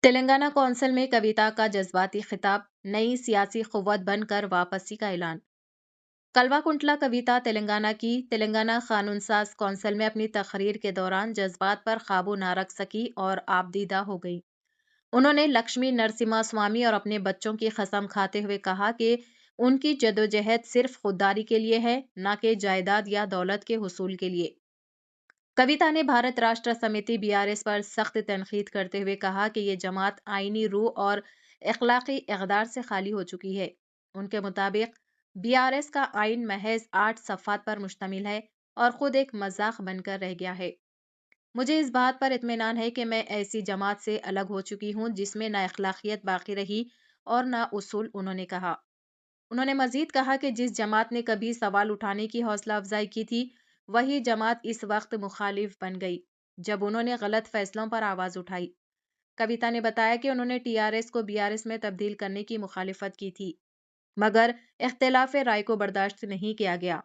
Telangana council میں کویتا کا جذباتی خطاب، نئی سیاسی قوت بن کر واپسی کا اعلان۔ کلوا کنٹلا کویتا تلنگانہ کی تلنگانہ قانون ساز کونسل میں اپنی تقریر کے دوران جذبات پر قابو نہ رکھ سکی اور آبدیدہ ہو گئی۔ انہوں نے لکشمی نرسمہا سوامی اور اپنے بچوں کی قسم کھاتے ہوئے کہا کہ ان کی جدوجہد صرف خودداری کے لیے ہے، نہ کہ جائیداد یا دولت کے حصول کے لیے۔ کویتا نے بھارت راشٹر سمیتی BRS پر سخت تنقید کرتے ہوئے کہا کہ یہ جماعت آئینی روح اور اخلاقی اقدار سے خالی ہو چکی ہے۔ ان کے مطابق BRS کا آئین محض 8 صفحات پر مشتمل ہے اور خود ایک مذاق بن کر رہ گیا ہے۔ مجھے اس بات پر اطمینان ہے کہ میں ایسی جماعت سے الگ ہو چکی ہوں جس میں نہ اخلاقیات باقی رہی اور نہ اصول، انہوں نے کہا۔ انہوں نے مزید کہا کہ جس جماعت نے کبھی سوال اٹھانے کی حوصلہ افزائی کی تھی، وہی جماعت اس وقت مخالف بن گئی جب انہوں نے غلط فیصلوں پر آواز اٹھائی۔ کویتا نے بتایا کہ انہوں نے TRS کو BRS میں تبدیل کرنے کی مخالفت کی تھی، مگر اختلاف رائے کو برداشت نہیں کیا گیا۔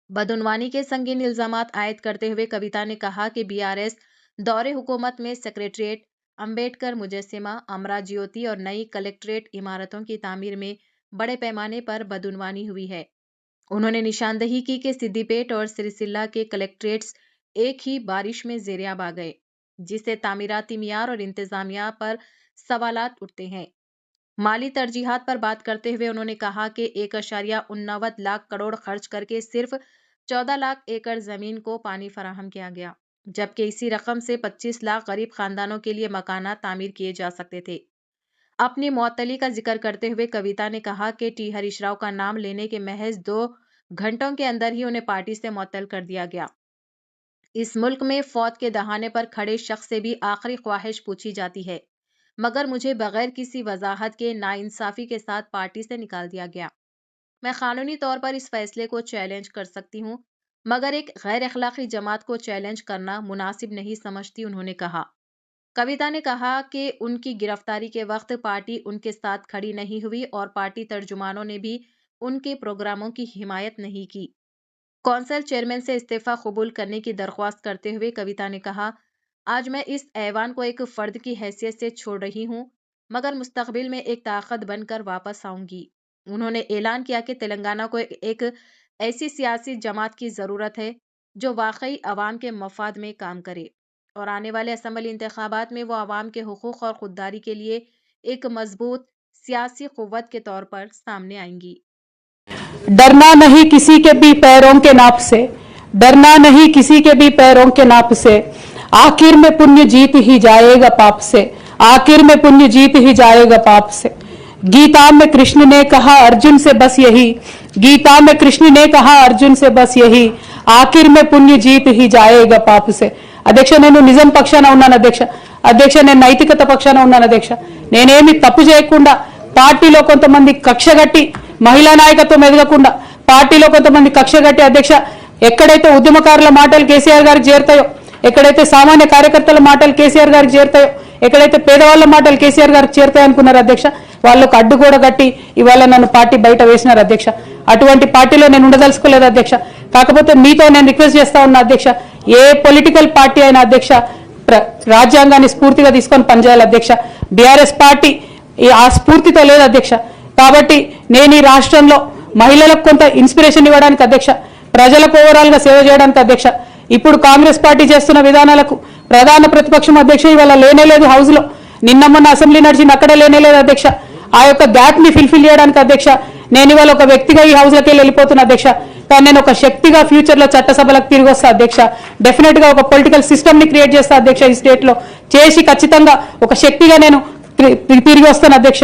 بدعنوانی کے سنگین الزامات عائد کرتے ہوئے کویتا نے کہا کہ BRS دور حکومت میں سکریٹریٹ، امبیڈکر مجسمہ، امرا جیوتی اور نئی کلکٹریٹ عمارتوں کی تعمیر میں بڑے پیمانے پر بدعنوانی ہوئی ہے۔ انہوں نے نشاندہی کی کہ سدی پیٹ اور سریسیلا کے کلکٹریٹس ایک ہی بارش میں زیر آب آ گئے، جس سے تعمیراتی معیار اور انتظامیہ پر سوالات اٹھتے ہیں۔ مالی ترجیحات پر بات کرتے ہوئے انہوں نے کہا کہ 1.89 لاکھ کروڑ خرچ کر کے صرف 14 لاکھ ایکڑ زمین کو پانی فراہم کیا گیا، جبکہ اسی رقم سے 25 لاکھ غریب خاندانوں کے لیے مکانات تعمیر کیے جا سکتے تھے۔ اپنی معطلی کا ذکر کرتے ہوئے کویتا نے کہا کہ ٹی ہریش راؤ کا نام لینے کے محض 2 گھنٹوں کے اندر ہی انہیں پارٹی سے معطل کر دیا گیا۔ اس ملک میں فوت کے دہانے پر کھڑے شخص سے بھی آخری خواہش پوچھی جاتی ہے، مگر مجھے بغیر کسی وضاحت کے ناانصافی کے ساتھ پارٹی سے نکال دیا گیا۔ میں قانونی طور پر اس فیصلے کو چیلنج کر سکتی ہوں، مگر ایک غیر اخلاقی جماعت کو چیلنج کرنا مناسب نہیں سمجھتی، انہوں نے کہا۔ کویتا نے کہا کہ ان کی گرفتاری کے وقت پارٹی ان کے ساتھ کھڑی نہیں ہوئی اور پارٹی ترجمانوں نے بھی ان کے پروگراموں کی حمایت نہیں کی۔ کونسل چیئرمین سے استعفیٰ قبول کرنے کی درخواست کرتے ہوئے کویتا نے کہا، آج میں اس ایوان کو ایک فرد کی حیثیت سے چھوڑ رہی ہوں، مگر مستقبل میں ایک طاقت بن کر واپس آؤں گی۔ انہوں نے اعلان کیا کہ تلنگانہ کو ایک ایسی سیاسی جماعت کی ضرورت ہے جو واقعی عوام کے مفاد میں کام کرے اور آنے والے اسمبلی انتخابات میں وہ عوام کے حقوق اور خودداری کے لیے ایک مضبوط سیاسی قوت کے طور پر سامنے آئیں گی۔ ڈرنا نہیں کسی کے بھی پیروں کے ناپ سے، ڈرنا نہیں کسی کے بھی پیروں کے ناپ سے، آخر میں پنیہ جیت ہی جائے گا پاپ سے، آخر میں پنیہ جیت ہی جائے گا پاپ سے۔ گیتا میں کرشن نے کہا ارجن سے بس یہی، گیتا میں کرشن نے کہا ارجن سے بس یہی، آخر میں پنیہ جیت ہی جائے గ పాప సే. అధ్యక్ష, నేను నిజం పక్షాన ఉన్నాను అధ్యక్ష. అధ్యక్ష, నేను నైతికత పక్షాన ఉన్నాను అధ్యక్ష. నేనేమి తప్పు చేయకుండా పార్టీలో కొంతమంది కక్షగట్టి మహిళా నాయకత్వం ఎదగకుండా పార్టీలో కొంతమంది కక్షగట్టి అధ్యక్ష, ఎక్కడైతే ఉద్యమకారుల మాటలు కేసీఆర్ గారికి చేరుతాయో, ఎక్కడైతే సామాన్య కార్యకర్తల మాటలు కేసీఆర్ గారికి చేరుతాయో, ఎక్కడైతే పేదవాళ్ళ మాటలు కేసీఆర్ గారికి చేరుతాయి అనుకున్నారు అధ్యక్ష, వాళ్ళకు అడ్డు కూడా కట్టి ఇవాళ నన్ను పార్టీ బయట వేసినారు అధ్యక్ష. అటువంటి పార్టీలో నేను ఉండదలుచుకోలేదు అధ్యక్ష. కాకపోతే మీతో నేను రిక్వెస్ట్ చేస్తా ఉన్నా అధ్యక్ష, ఏ పొలిటికల్ పార్టీ అయినా అధ్యక్ష రాజ్యాంగాన్ని స్ఫూర్తిగా తీసుకొని పనిచేయాలి అధ్యక్ష. బీఆర్ఎస్ పార్టీ ఆ స్ఫూర్తితో లేదు అధ్యక్ష. కాబట్టి నేను ఈ రాష్ట్రంలో మహిళలకు కొంత ఇన్స్పిరేషన్ ఇవ్వడానికి అధ్యక్ష, ప్రజలకు ఓవరాల్ గా సేవ చేయడానికి అధ్యక్ష, ఇప్పుడు కాంగ్రెస్ పార్టీ చేస్తున్న విధానాలకు ప్రధాన ప్రతిపక్షం అధ్యక్ష ఇవాళ లేనేలేదు హౌస్ లో, నిన్న మొన్న అసెంబ్లీ నడిచింది అక్కడే లేనేలేదు అధ్యక్ష. ఆ యొక్క గ్యాప్ ని ఫిల్ఫిల్ చేయడానికి అధ్యక్ష నేను ఇవాళ ఒక వ్యక్తిగా ఈ హౌస్ లోకి వెళ్ళిపోతున్నా అధ్యక్ష. కానీ నేను ఒక శక్తిగా ఫ్యూచర్ లో చట్టసభలకు తిరిగి వస్తా అధ్యక్ష. డెఫినెట్ గా ఒక పొలిటికల్ సిస్టమ్ ని క్రియేట్ చేస్తా అధ్యక్ష ఈ స్టేట్ లో, చేసి ఖచ్చితంగా ఒక శక్తిగా నేను తిరిగి వస్తాను అధ్యక్ష.